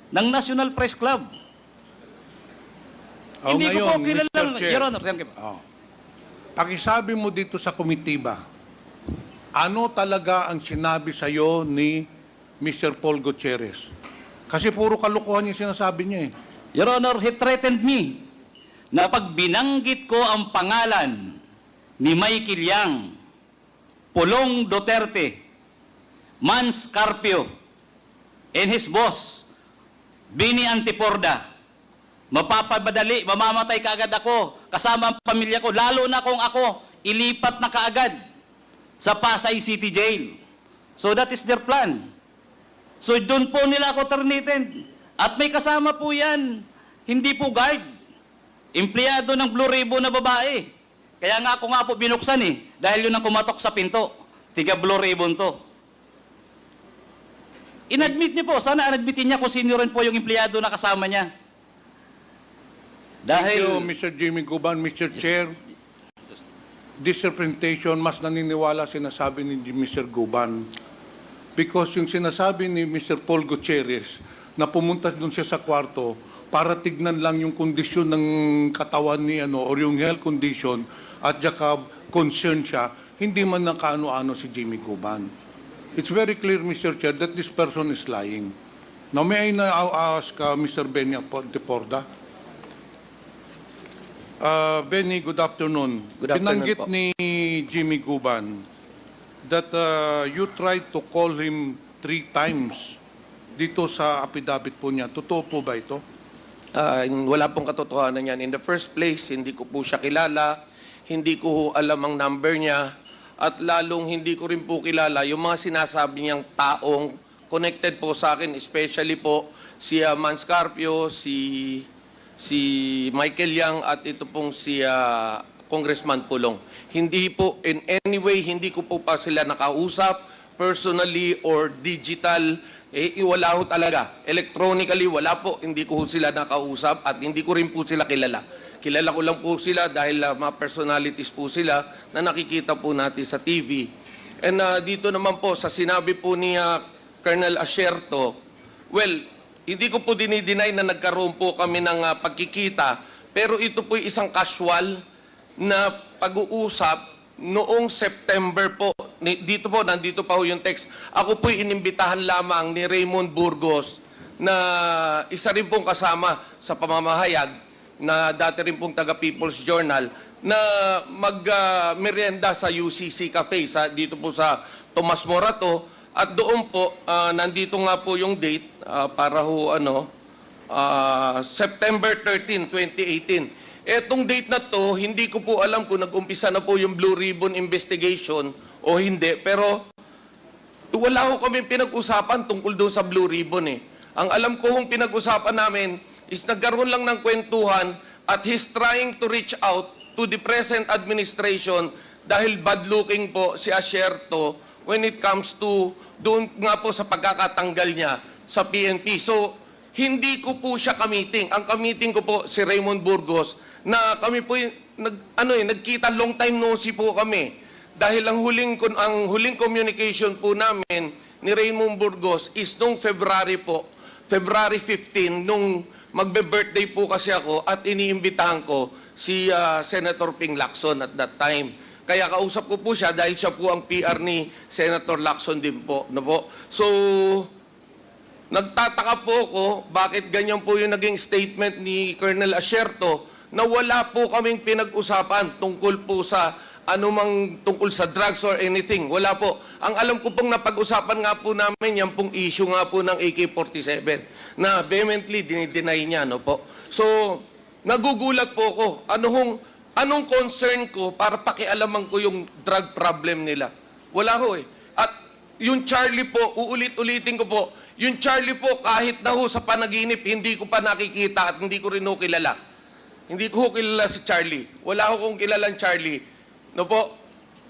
ng National Press Club. Hindi ko po kilalang, Your Honor. Pakisabi mo dito sa komitiba, ano talaga ang sinabi sa iyo ni Mr. Paul Gutierrez? Kasi puro kalokohan yung sinasabi niya eh. Your Honor, he threatened me na pag binanggit ko ang pangalan ni Michael Yang, Pulong Duterte, Mans Carpio, and his boss, Bini Antiporda, mamamatay kaagad ako, kasama ang pamilya ko, lalo na kung ako ilipat na kaagad sa Pasay City Jail. So that is their plan. So doon po nila ako terminated. At may kasama po yan, hindi po guard, empleyado ng Blue Ribbon na babae. Kaya nga ako nga po binuksan eh, dahil yun ang kumatok sa pinto. Tiga Blue Ribbon to. Inadmit niyo po, sana inadmitin niya kung sino rin po yung empleyado na kasama niya. Dahil... Thank you, Mr. Jimmy Guban. Mr. Chair, this representation, mas naniniwala sinasabi ni Mr. Guban. Because yung sinasabi ni Mr. Paul Gutierrez, na pumunta doon siya sa kwarto para tignan lang yung kondisyon ng katawan ni or yung health condition at saka concern siya, hindi man nakaano-ano si Jimmy Guban. It's very clear, Mr. Chair, that this person is lying. Now, may I now ask Mr. Benny Antiporda? Benny, good afternoon. Good afternoon Pinanggit po ni Jimmy Guban that you tried to call him 3 times dito sa affidavit po niya. Totoo po ba ito? Wala pong katotohanan yan. In the first place, hindi ko po siya kilala, hindi ko alam ang number niya, at lalong hindi ko rin po kilala yung mga sinasabi niyang taong connected po sa akin, especially po si Mans Carpio, si Michael Yang, at ito pong si Congressman Pulong. Hindi po, in any way, hindi ko po pa sila nakausap, personally or digital. Wala ho talaga. Electronically, wala po. Hindi ko sila nakausap at hindi ko rin po sila kilala. Kilala ko lang po sila dahil mga personalities po sila na nakikita po natin sa TV. And dito naman po, sa sinabi po ni Colonel Asierto, well, hindi ko po dinideny na nagkaroon po kami ng pagkikita, pero ito po isang casual na pag-uusap noong September po. Dito po, nandito pa ho yung text. Ako po'y inimbitahan lamang ni Raymond Burgos na isa rin pong kasama sa pamamahayag na dati rin pong taga People's Journal na mag-merienda sa UCC Cafe dito po sa Tomas Morato. At doon po, nandito nga po yung date para ho September 13, 2018. Etong date na to, hindi ko po alam kung nag-umpisa na po yung Blue Ribbon investigation o hindi. Pero wala ko kami pinag-usapan tungkol doon sa Blue Ribbon eh. Ang alam ko hong pinag-usapan namin is nagkaroon lang ng kwentuhan at he's trying to reach out to the present administration dahil bad-looking po si Asierto when it comes to doon nga po sa pagkakatanggal niya sa PNP. So, hindi ko po siya kamiting. Ang kamiting ko po si Raymond Burgos na kami po nagkita long time no see po kami. Dahil ang huling communication po namin ni Raymond Burgos is nung February po, February 15, nung magbe-birthday po kasi ako at iniimbitahan ko si Senator Ping Lacson at that time. Kaya kausap ko po siya dahil siya po ang PR ni Senator Lacson din po. No po? So, nagtataka po ako bakit ganyan po yung naging statement ni Colonel Asierto na wala po kaming pinag-usapan tungkol po sa anumang tungkol sa drugs or anything. Wala po. Ang alam ko pong napag-usapan nga po namin, yan pong issue nga po ng AK-47 na vehemently dinideny niya. No po? So, nagugulat po ako. Anong concern ko para pakialaman ko yung drug problem nila? Wala ho eh. At yung Charlie po, uulit-ulitin ko po, yung Charlie po kahit na ho sa panaginip, hindi ko pa nakikita at hindi ko rin ho kilala. Hindi ko ho kilala si Charlie. Wala ho kong kilalang Charlie. No po?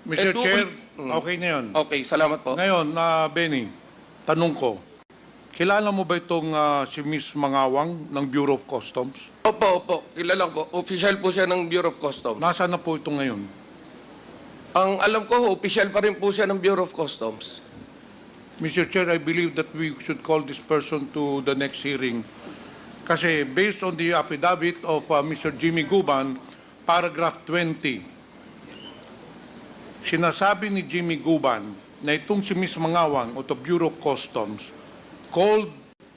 Mr. Chair, okay na yun. Okay, salamat po. Ngayon, Benny, tanong ko, kilala mo ba itong si Miss Mangawang ng Bureau of Customs? Opo. Kilala ko. Official po siya ng Bureau of Customs. Nasaan na po ito ngayon? Ang alam ko, official pa rin po siya ng Bureau of Customs. Mr. Chair, I believe that we should call this person to the next hearing. Kasi based on the affidavit of Mr. Jimmy Guban, paragraph 20, sinasabi ni Jimmy Guban na itong si Ms. Mangawang o the Bureau of Customs called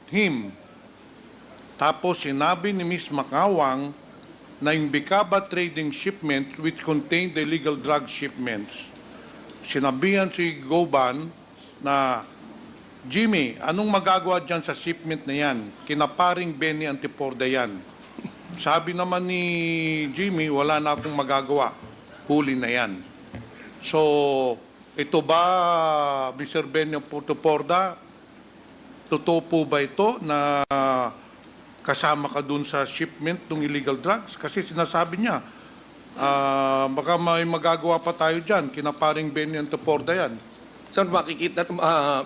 him. Tapos sinabi ni Ms. Mangawang na yung Bicaba trading shipments which contained the illegal drug shipments. Sinabihan si Guban na, Jimmy, anong magagawa dyan sa shipment na yan? Kinaparing Benny Antiporda yan. Sabi naman ni Jimmy, wala na akong magagawa. Huli na yan. So, ito ba, Mr. Benny Antiporda, totoo po ba ito na kasama ka dun sa shipment ng illegal drugs? Kasi sinasabi niya, baka may magagawa pa tayo dyan. Kinaparing Benny Antiporda yan. Sir, makikita,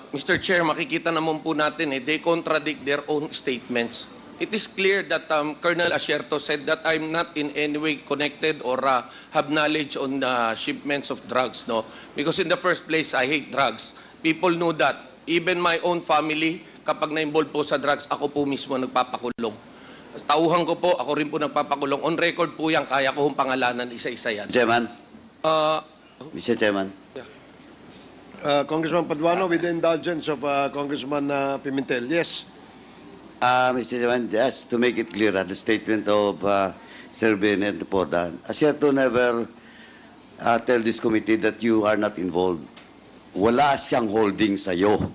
Mr. Chair, makikita naman po natin, they contradict their own statements. It is clear that Colonel Asierto said that I'm not in any way connected or have knowledge on shipments of drugs, no? Because in the first place, I hate drugs. People know that. Even my own family, kapag na-involve po sa drugs, ako po mismo nagpapakulong. Tauhan ko po, ako rin po nagpapakulong. On record po yan, kaya ko hong pangalanan isa-isa yan. Chairman. Mr. Chairman. Yeah. Congressman Paduano, with the indulgence of Congressman Pimentel. Yes. Mr. Chairman, just to make it clear, the statement of Sir Ben Antiporda, Asierto never tell this committee that you are not involved. Wala siyang holding sa'yo.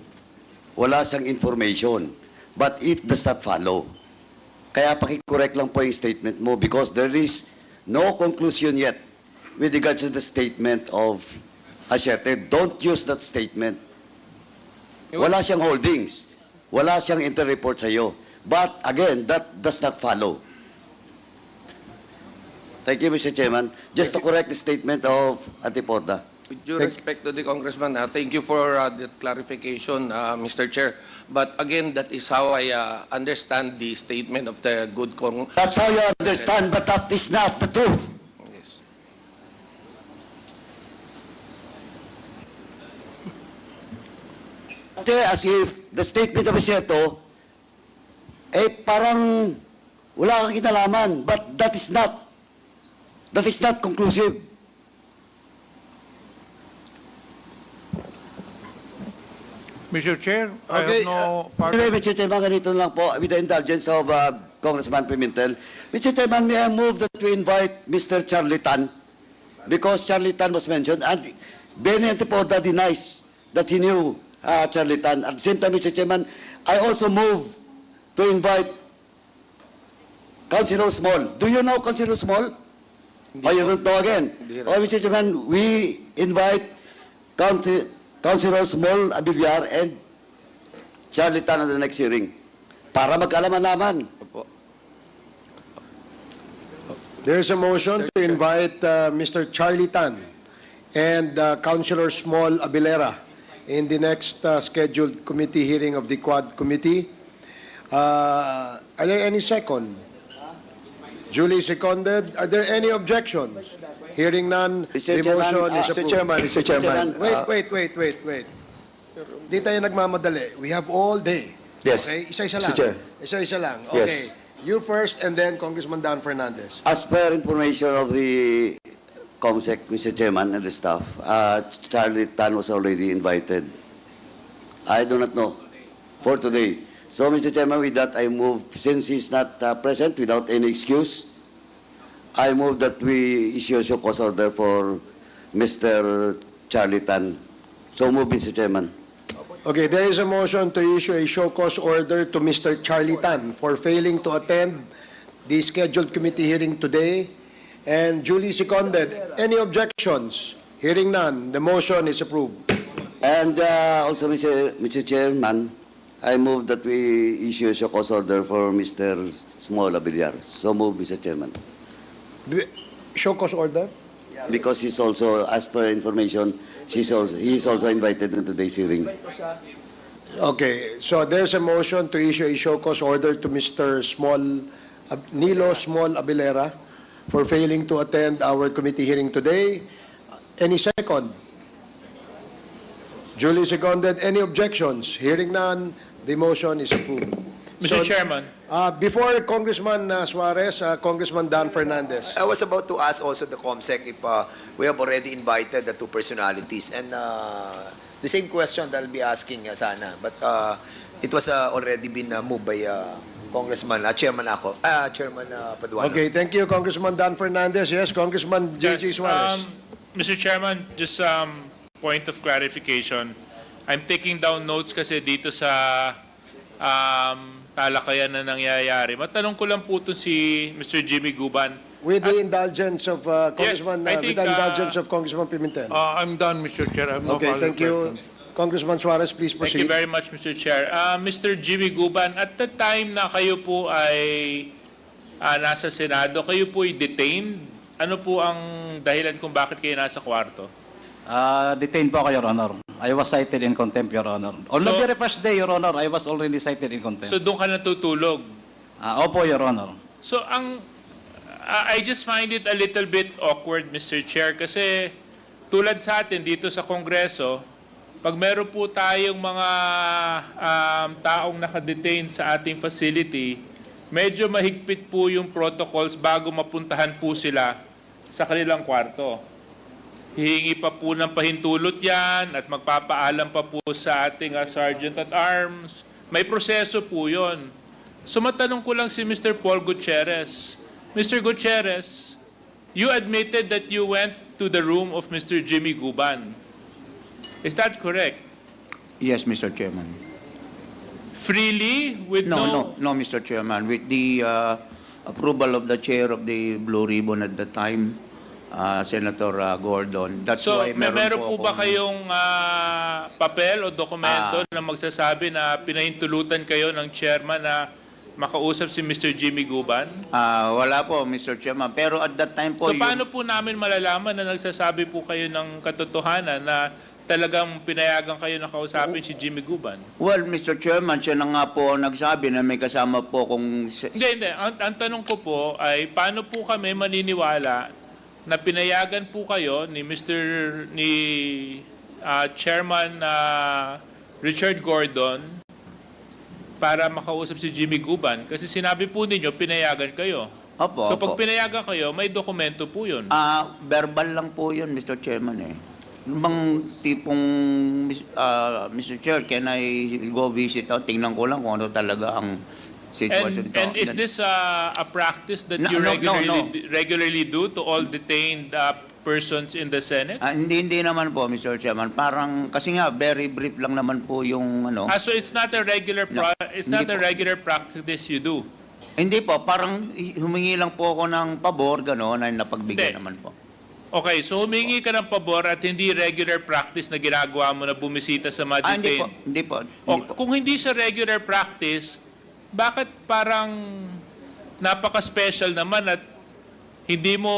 Wala siyang information. But it does not follow. Kaya pakicorrect lang po yung statement mo because there is no conclusion yet with regards to the statement of Asierto. Don't use that statement. Wala siyang holdings. Wala siyang inter-report sa'yo. But again, that does not follow. Thank you, Mr. Chairman. Just to correct the statement of Antiporda. With due respect to the Congressman, thank you for that clarification, Mr. Chair. But again, that is how I understand the statement of the good That's how you understand, but that is not the truth. Yes. Kasi as if the statement of Asierto, parang wala kang kinalaman, but that is not conclusive. Mr. Chair, I Okay, have no Anyway, Mr. Chairman, ganito lang po, with the indulgence of Congressman Pimentel. Mr. Chairman, may I move that we invite Mr. Charlie Tan, because Charlie Tan was mentioned, and Benny Antiporda denies that he knew Charlie Tan. At the same time, Mr. Chairman, I also move to invite Councilor Small. Do you know Councilor Small? Or you don't know again? Oh, Mr. Chairman, we invite Councilor Small Abilyar and Charlie Tan at the next hearing para magkaalaman-laman. Opo. There is a motion to invite Mr. Charlie Tan and Councilor Small Abilera in the next scheduled committee hearing of the Quad Committee. Are there any second? Duly seconded. Are there any objections? Hearing none, Mr. the motion Chairman, is approved. Mr. Chairman. Wait. Di tayo nagmamadali. We have all day. Yes. Okay? Isa-isa lang. Mr. Chair. Isa-isa lang. Yes. Okay. You first and then Congressman Dan Fernandez. As per information of the COMSEC, Mr. Chairman, and the staff, Charlie Tan was already invited. I do not know for today. So, Mr. Chairman, with that, I move, since he's not present without any excuse, I move that we issue a show cause order for Mr. Charlie Tan. So move, Mr. Chairman. Okay, there is a motion to issue a show cause order to Mr. Charlie Tan for failing to attend the scheduled committee hearing today and duly seconded. Any objections? Hearing none, the motion is approved. And also, Mr. Chairman, I move that we issue a show cause order for Mr. Small Abilyar. So move, Mr. Chairman. Show cause order? Because he's also, as per information, he's also invited in today's hearing. Okay, so there's a motion to issue a show cause order to Mr. Nilo Small Abilera for failing to attend our committee hearing today. Any second? Duly seconded. Any objections? Hearing none, the motion is approved. Mr. Chairman. Before Congressman Suarez, Congressman Dan Fernandez. I was about to ask also the COMSEC if we have already invited the two personalities. And the same question that I'll be asking sana. But it was already been moved by Congressman, Chairman Paduano. Okay, thank you, Congressman Dan Fernandez. Yes, Congressman J.J. Yes, Suarez. Mr. Chairman, just point of clarification. I'm taking down notes kasi dito sa talakayan na nangyayari. Matanong ko lang po ito si Mr. Jimmy Guban. With the indulgence of Congressman, I think, with the indulgence of Congressman Pimentel. I'm done, Mr. Chair. I have no Okay, further thank you. questions. Congressman Suarez, please Thank you proceed. very much, Mr. Chair. Mr. Jimmy Guban, at the time na kayo po ay nasa Senado, kayo po ay detained. Ano po ang dahilan kung bakit kayo nasa kwarto? Detained po ako, Your Honor. I was cited in contempt, Your Honor. On the So- very first day, Your Honor, I was already cited in contempt. So doon ka natutulog. Opo, Your Honor. So I just find it a little bit awkward, Mr. Chair, kasi tulad sa atin dito sa Kongreso, pag meron po tayong mga taong nakadetain sa ating facility, medyo mahigpit po yung protocols bago mapuntahan po sila sa kanilang kwarto. Hihingi pa po ng pahintulot yan at magpapaalam pa po sa ating Sergeant at Arms. May proseso po yon. So matanong ko lang si Mr. Paul Gutierrez. Mr. Gutierrez, you admitted that you went to the room of Mr. Jimmy Guban. Is that correct? Yes, Mr. Chairman. Freely, with No, Mr. Chairman. With the approval of the chair of the Blue Ribbon at the time, Senator Gordon. That's So, why meron po ba akong- kayong papel o dokumento na magsasabi na pinahintulutan kayo ng chairman na makausap si Mr. Jimmy Guban? Wala po, Mr. Chairman. Pero at that time po, So, paano po namin malalaman na nagsasabi po kayo ng katotohanan na talagang pinayagan kayo na kausapin si Jimmy Guban? Well, Mr. Chairman, siya na nga po nagsabi na may kasama po kung... Hindi. Ang tanong ko po ay paano po kami maniniwala na pinayagan po kayo ni Chairman Richard Gordon para makausap si Jimmy Guban? Kasi sinabi po ninyo pinayagan kayo. Opo, So pag opo. pinayagan kayo, may dokumento po yun. Verbal lang po yun, Mr. Chairman eh. Yung bang tipong, Mr. Chair, can I go visit out? Tingnan ko lang kung ano talaga ang situation. And is this a practice that No, you no, regularly do to all detained persons in the Senate? Hindi naman po, Mr. Chairman. Parang, kasi nga, very brief lang naman po yung ano. So it's not a regular No, hindi po. regular practice you do. Hindi po, parang humingi lang po ako ng pabor, gano'n, ay Hindi. napagbigay naman po. Okay, so humingi ka ng pabor at hindi regular practice na ginagawa mo na bumisita sa mga Hindi po, detained. hindi po. O, Hindi po. kung hindi sa regular practice, bakit parang napaka-special naman at hindi mo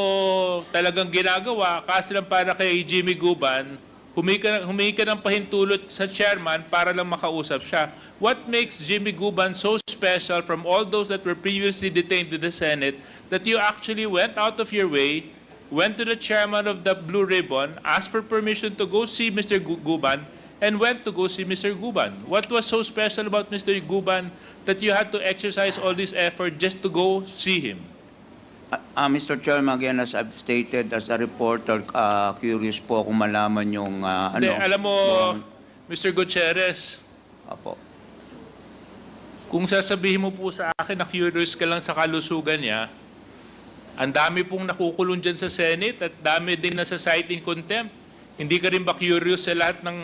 talagang ginagawa kasi lang para kay Jimmy Guban, humingi ka ng pahintulot sa chairman para lang makausap siya. What makes Jimmy Guban so special from all those that were previously detained in the Senate that you actually went out of your way, went to the chairman of the Blue Ribbon, asked for permission to go see Mr. Guban, and went to go see Mr. Guban? What was so special about Mr. Guban that you had to exercise all this effort just to go see him? Mr. Chairman, again, as I've stated, as a reporter, curious po kung malaman yung Hindi, alam mo, yung- Mr. Gutierrez, Apo. kung sasabihin mo po sa akin na curious ka lang sa kalusugan niya, ang dami pong nakukulong dyan sa Senate at dami din nasa cite in contempt. Hindi ka rin ba curious sa lahat ng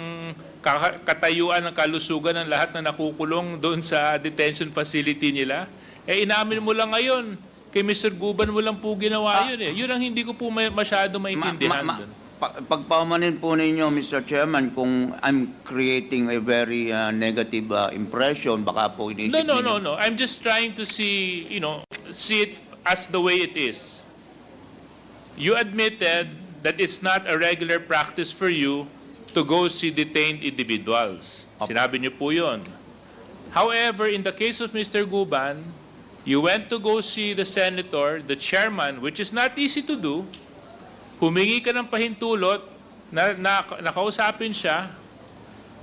katayuan ng kalusugan ng lahat na nakukulong doon sa detention facility nila? Inamin mo lang ngayon, kay Mr. Guban mo lang po ginawa yun eh. Yun ang hindi ko po masyado maintindihan doon. Pagpamanin po ninyo, Mr. Chairman, kung I'm creating a very negative impression, baka po inisip ninyo. No. I'm just trying to see it as the way it is. You admitted that it's not a regular practice for you to go see detained individuals. Sinabi niyo po yun. However, in the case of Mr. Guban, you went to go see the senator, the chairman, which is not easy to do. Humingi ka ng pahintulot, nakausapin siya,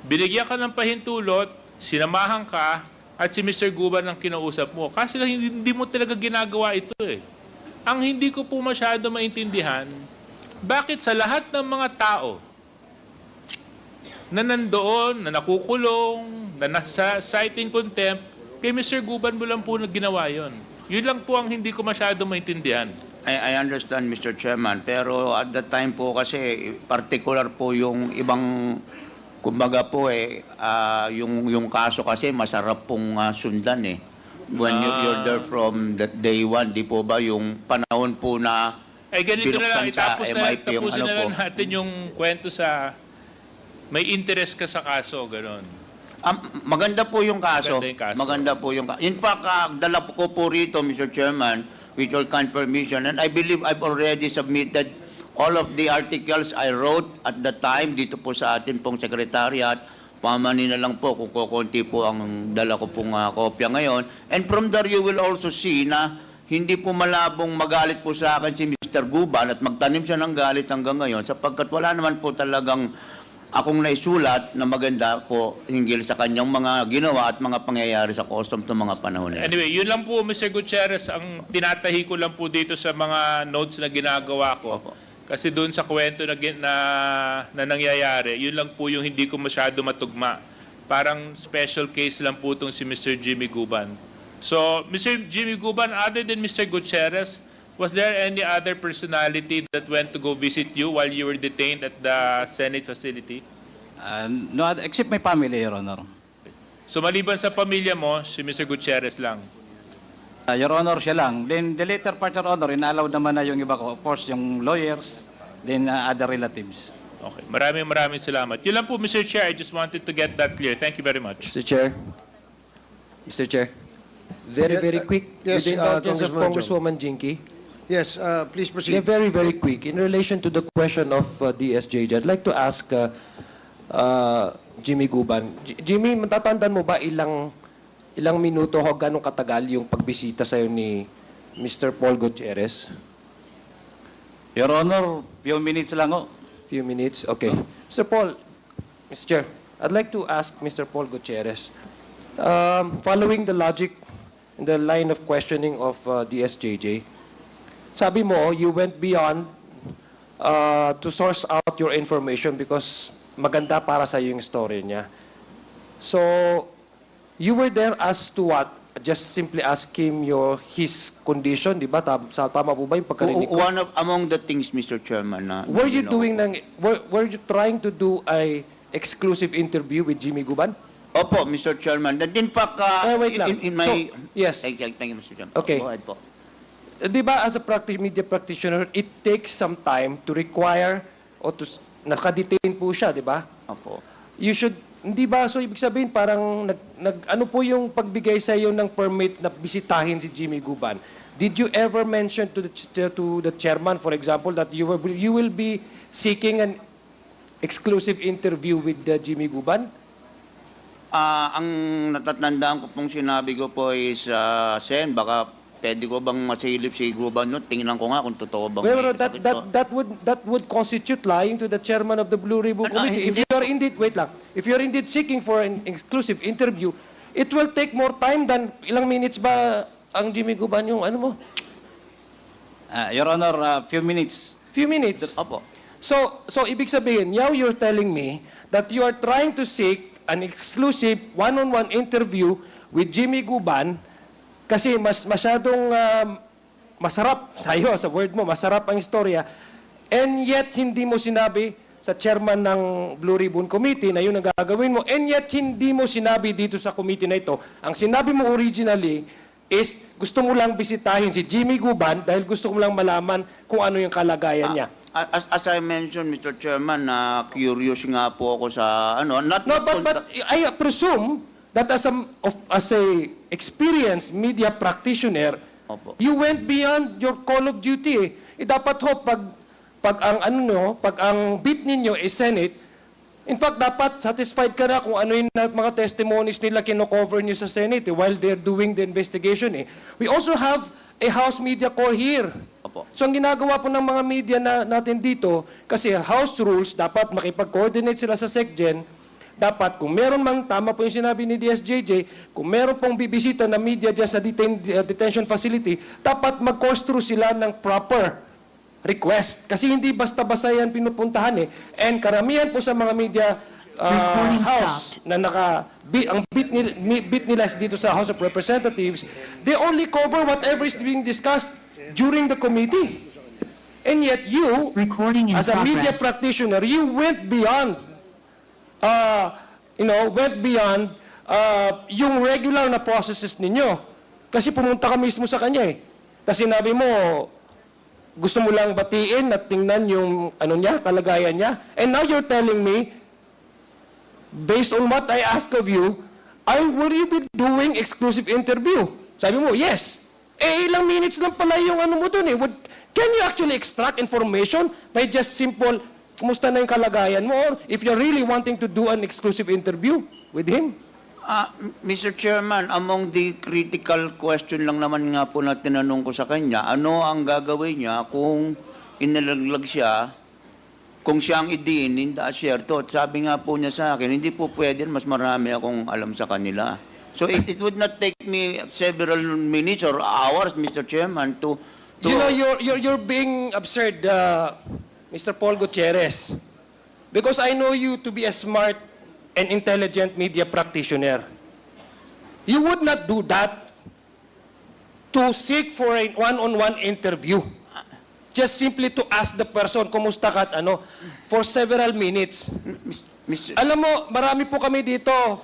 binigyan ka ng pahintulot, sinamahan ka, at si Mr. Guban ang kinausap mo. Kasi lang hindi mo talaga ginagawa ito eh. Ang hindi ko po masyado maintindihan, bakit sa lahat ng mga tao na nandoon, na nakukulong, na nasa citing contempt, kay Mr. Guban mo lang po na ginawa yun. Yun lang po ang hindi ko masyado maintindihan. I understand, Mr. Chairman, pero at that time po kasi particular po yung ibang, kumbaga po yung kaso kasi masarap pong sundan eh. When you're there from that day one, di po ba yung panahon po na Ganito na lang, binuksan sa tapusin MIP yung na lang po? natin yung kwento sa may interest ka sa kaso, gano'n. Maganda po yung kaso. Maganda yung kaso. Maganda po yung kaso. In fact, dala ko po rito, Mr. Chairman, with your kind permission, and I believe I've already submitted all of the articles I wrote at the time dito po sa atin pong secretariat. Pamanin na lang po kung kukunti po ang dala ko pong kopya ngayon. And from there, you will also see na hindi po malabong magalit po sa akin si Mr. Guban at magtanim siya ng galit hanggang ngayon sapagkat wala naman po talagang akong naisulat na maganda po hinggil sa kanyang mga ginawa at mga pangyayari sa custom ng mga panahon na yun. Anyway, yun lang po, Mr. Gutierrez, ang tinatahi ko lang po dito sa mga notes na ginagawa ko. Opo. Kasi doon sa kwento na nangyayari, yun lang po yung hindi ko masyado matugma. Parang special case lang po itong si Mr. Jimmy Guban. So, Mr. Jimmy Guban, other than Mr. Gutierrez, was there any other personality that went to go visit you while you were detained at the Senate facility? No, except my family, Your Honor. So, maliban sa pamilya mo, si Mr. Gutierrez lang. Your Honor, siya lang. Then the later part, Your Honor, inalaw naman na yung iba ko. Of course, yung lawyers, then other relatives. Okay. Maraming salamat. Yun lang po, Mr. Chair. I just wanted to get that clear. Thank you very much. Mr. Chair. Mr. Chair. Very, very quick. yes, With the indulgence of Congressman Congresswoman Jinky. Yes, please proceed. Yeah, very, very quick. In relation to the question of DSJJ, I'd like to ask Jimmy Guban. Jimmy, matatandaan mo ba ilang minuto o ganong katagal yung pagbisita sa'yo ni Mr. Paul Gutierrez? Your Honor, few minutes lang ho. Few minutes? Okay. Mr. Paul, Mr. Chair, I'd like to ask Mr. Paul Gutierrez, following the logic and the line of questioning of DSJJ, sabi mo, you went beyond to source out your information because maganda para sa yung story niya. So, you were there as to what? Just simply ask him his condition, di ba? Tama po ba yung pagkarinig ko? One of among the things, Mr. Chairman, na Were you trying to do a exclusive interview with Jimmy Guban? Opo, Mr. Chairman. And in fact, wait lang. in my... So, yes. Thank you, Mr. Chairman. Okay. Go ahead po. Di ba, as a media practitioner, it takes some time to require o to nakadetain po siya, di ba? Opo. You should, hindi ba, so ibig sabihin parang ano po yung pagbigay sa iyo ng permit na bisitahin si Jimmy Guban? Did you ever mention to the chairman, for example, that you will be seeking an exclusive interview with Jimmy Guban? Ang natatandaan ko pong sinabi ko po is, Sen, baka pwede ko bang masilip si Guban no? Tingnan ko nga kung totoo bang... Well, that would constitute lying to the chairman of the Blue Ribbon Committee. If you are indeed, wait lang, if you are indeed seeking for an exclusive interview, it will take more time than ilang minutes ba ang Jimmy Guban yung ano mo? Your Honor, few minutes. Few minutes. Opo. So ibig sabihin, now you're telling me that you are trying to seek an exclusive one-on-one interview with Jimmy Guban kasi masyadong masarap sa'yo, sa word mo, masarap ang istorya, and yet hindi mo sinabi sa chairman ng Blue Ribbon Committee na yun ang gagawin mo, and yet hindi mo sinabi dito sa committee na ito. Ang sinabi mo originally is gusto mo lang bisitahin si Jimmy Guban dahil gusto mo lang malaman kung ano yung kalagayan niya. As I mentioned, Mr. Chairman, curious nga po ako sa ano, but I presume that as a experienced media practitioner, Opo. you went beyond your call of duty. Dapat ho pag ang bit ninyo is Senate, in fact dapat satisfied ka na kung ano yung mga testimonies nila kino-cover niyo sa Senate while they're doing the investigation. We also have a House Media Corps here. Opo. So ang ginagawa po ng mga media natin dito, kasi House rules, dapat makipag-coordinate sila sa SecGen, dapat kung meron mang, tama po yung sinabi ni DSJJ, kung meron pong bibisita na media dyan sa detention facility, dapat mag-course through sila ng proper request. Kasi hindi basta-basta yan pinupuntahan eh. And karamihan po sa mga media Recording house na ang bit nila dito sa House of Representatives, they only cover whatever is being discussed during the committee. And yet you, Recording in as a media progress. practitioner, you went beyond, yung regular na processes ninyo. Kasi pumunta ka mismo sa kanya eh. Kasi sinabi mo, gusto mo lang batiin at tingnan yung kalagayan niya. And now you're telling me, based on what I ask of you, will you be doing exclusive interview? Sabi mo, yes. Ilang minutes lang pala yung mo dun eh. Can you actually extract information by just simple, kumusta na yung kalagayan mo? Or if you're really wanting to do an exclusive interview with him? Mr. Chairman, among the critical question lang naman nga po na tinanong ko sa kanya, ano ang gagawin niya kung inalaglag siya, kung siya ang idiin, hindi share to. At sabi nga po niya sa akin, hindi po pwede, mas marami akong alam sa kanila. So it would not take me several minutes or hours, Mr. Chairman, to You know, you're being absurd, Mr. Paul Gutierrez. Because I know you to be a smart and intelligent media practitioner. You would not do that to seek for a one-on-one interview. Just simply to ask the person, kumusta ka at for several minutes. Mr. Alam mo, marami po kami dito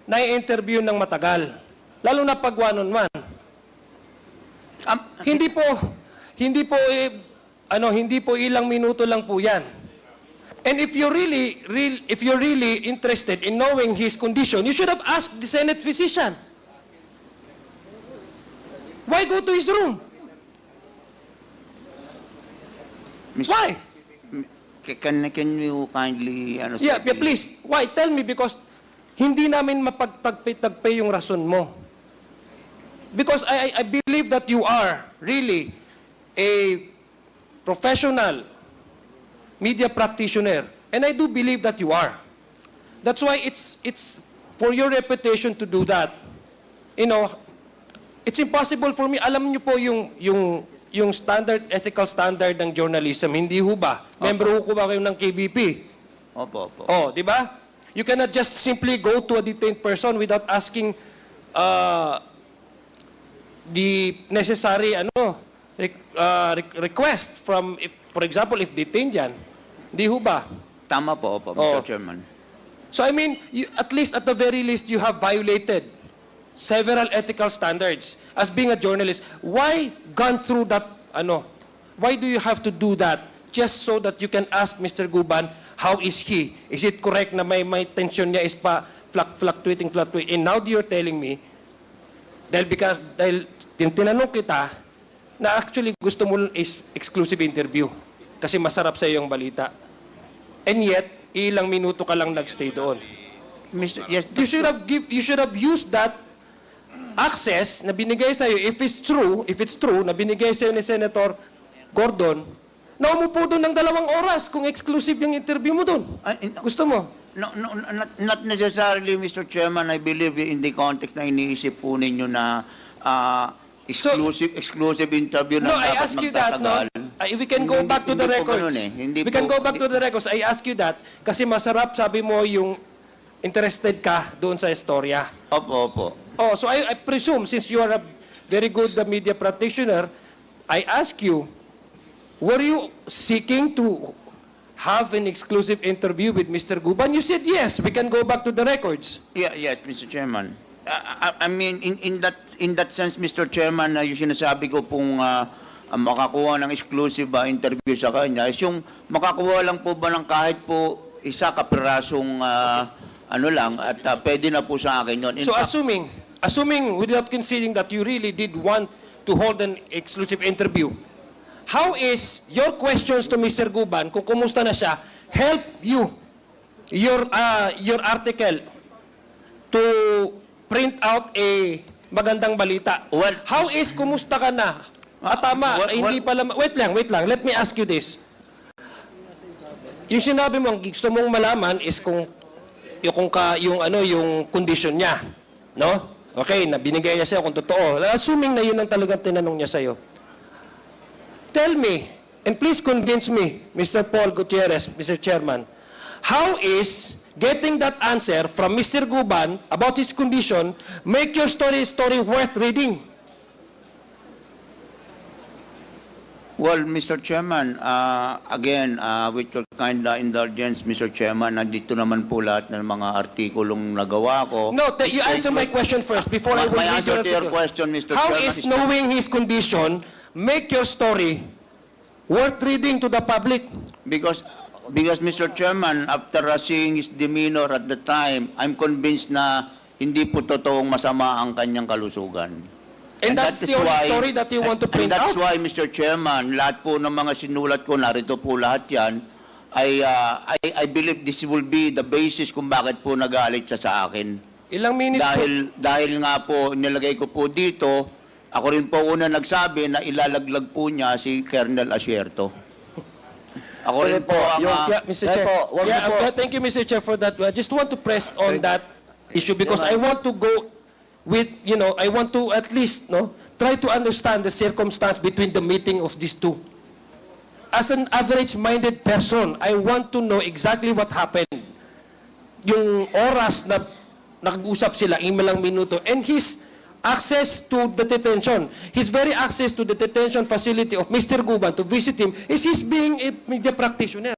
na i-interview ng matagal. Lalo na pag one-on-one. Hindi po ilang minuto lang po yan. And if you're really interested in knowing his condition, you should have asked the Senate physician. Why go to his room? Why? Can you kindly... Yeah, please. Why? Tell me, because hindi namin mapagtagpay yung rason mo. Because I believe that you are really a professional media practitioner. And I do believe that you are. That's why it's for your reputation to do that. It's impossible for me. Alam niyo po yung standard, ethical standard ng journalism, hindi ho ba? Membro ho ba kayo ng KBP? Opo. Di ba? You cannot just simply go to a detained person without asking the necessary request from, for example, if detained yan. Di ho ba? Tama po, Mr. Chairman. So I mean, at least at the very least, you have violated several ethical standards as being a journalist. Why gone through that, why do you have to do that just so that you can ask Mr. Guban, how is he? Is it correct na may tension niya is pa fluctuating? And now you're telling me, dahil tinanong kita, na actually gusto mo is exclusive interview kasi masarap sa iyong balita. And yet, ilang minuto ka lang nagstay doon. Yes, You should have used that access na binigay sa iyo, if it's true na binigay sa iyo ni Senator Gordon, na umupo doon ng 2 oras kung exclusive yung interview mo doon. Gusto mo? No, not necessarily, Mr. Chairman. I believe in the context na iniisip po ninyo na exclusive interview na I dapat ask you that, magtatagal. We can go back to the Hindi po records. ganun eh. We can go back to the records. I ask you that kasi masarap, sabi mo, yung interested ka doon sa istorya. Opo. So I presume, since you are a very good media practitioner, I ask you, were you seeking to have an exclusive interview with Mr. Guban? You said yes. We can go back to the records. Yes, Mr. Chairman. I mean, in that sense, Mr. Chairman, yung sinasabi ko pong makakuha ng exclusive interview sa kanya is yung makakuha lang po ba ng kahit po isa kapirasong lang at pwede na po sa akin yun. So assuming without conceding that you really did want to hold an exclusive interview, how is your questions to Mr. Guban, kung kumusta na siya, help you, your article, to print out a magandang balita? Well, how is kumusta ka na? Tama, hindi pala, wait lang, let me ask you this. Yung sinabi mo, gusto mong malaman is kung yung condition niya, no? Okay, na binigay niya sa'yo kung totoo. Assuming na yun ang talagang tinanong niya sa'yo. Tell me, and please convince me, Mr. Paul Gutierrez, Mr. Chairman, how is getting that answer from Mr. Guban about his condition make your story worth reading? Well, Mr. Chairman, again, with your kind indulgence, Mr. Chairman, nandito naman po lahat ng mga artikulong nagawa ko. No, you answer my question first before I will My read answer to your article. question, Mr. How Chairman, is knowing his condition make your story worth reading to the public? Because Mr. Chairman, after seeing his demeanor at the time, I'm convinced na hindi po totoong masama ang kanyang kalusugan. And that's that is the only why- story that you want to And print that's out? why, Mr. Chairman, lahat po ng mga sinulat ko, narito po lahat yan, I believe this will be the basis kung bakit po nagalit siya sa akin. Ilang minutes po? Dahil nga po, nilagay ko po dito, ako rin po una nagsabi na ilalaglag po niya si Colonel Asierto. Ako rin po ang... Yeah, Mr. Chair. Thank you, Mr. Chair, for that. I just want to press on that issue because I want to go with, I want to at least, try to understand the circumstance between the meeting of these two. As an average-minded person, I want to know exactly what happened. Yung oras na nag-usap sila, ilang minuto, and his access to the detention. His very access to the detention facility of Mr. Guban to visit him is his being a media practitioner.